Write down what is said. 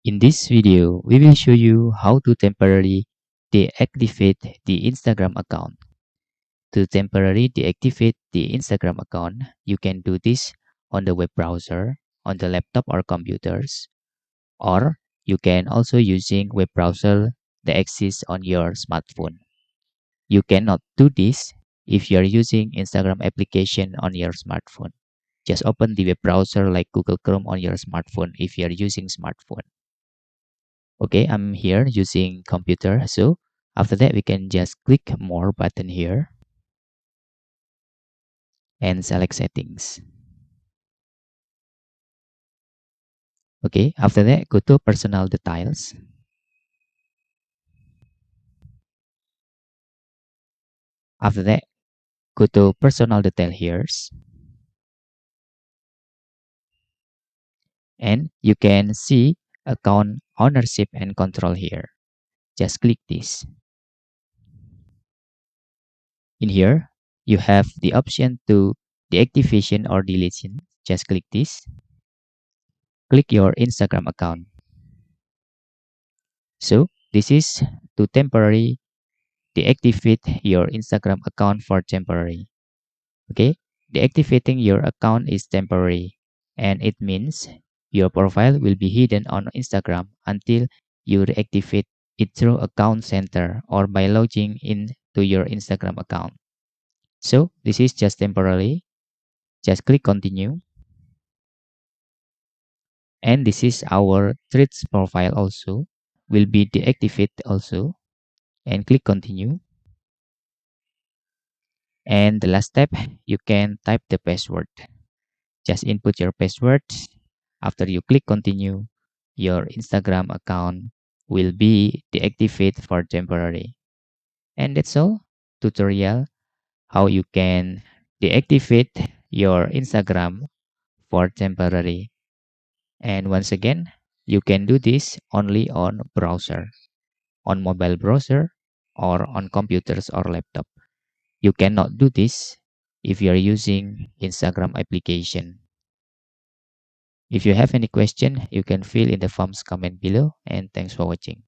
In this video, we will show you how to temporarily deactivate the Instagram account. To temporarily deactivate the Instagram account, you can do this on the web browser, on the laptop or computers, or you can also using web browser that exists on your smartphone. You cannot do this if you are using Instagram application on your smartphone. Just open the web browser like Google Chrome on your smartphone if you are using smartphone. Okay, I'm here using computer. So after that, we can just click more button here and select settings. Okay, after that, go to personal details. After that, go to personal detail here and you can see account ownership and control here. Just click this. In here, you have the option to deactivation or deletion. Just click this. Click your Instagram account. So this is to temporarily deactivate your Instagram account for temporary. Okay, deactivating your account is temporary and it means your profile will be hidden on Instagram until you reactivate it through account center or by logging in to your Instagram account. So this is just temporary. Just click continue. And this is our threads profile also will be deactivated also and click continue. And the last step, you can type the password. Just input your password. After you click continue, your Instagram account will be deactivated for temporary. And that's all. Tutorial how you can deactivate your Instagram for temporary. And once again, you can do this only on browser, on mobile browser or on computers or laptop. You cannot do this if you are using Instagram application. If you have any question, you can fill in the forms comment below and thanks for watching.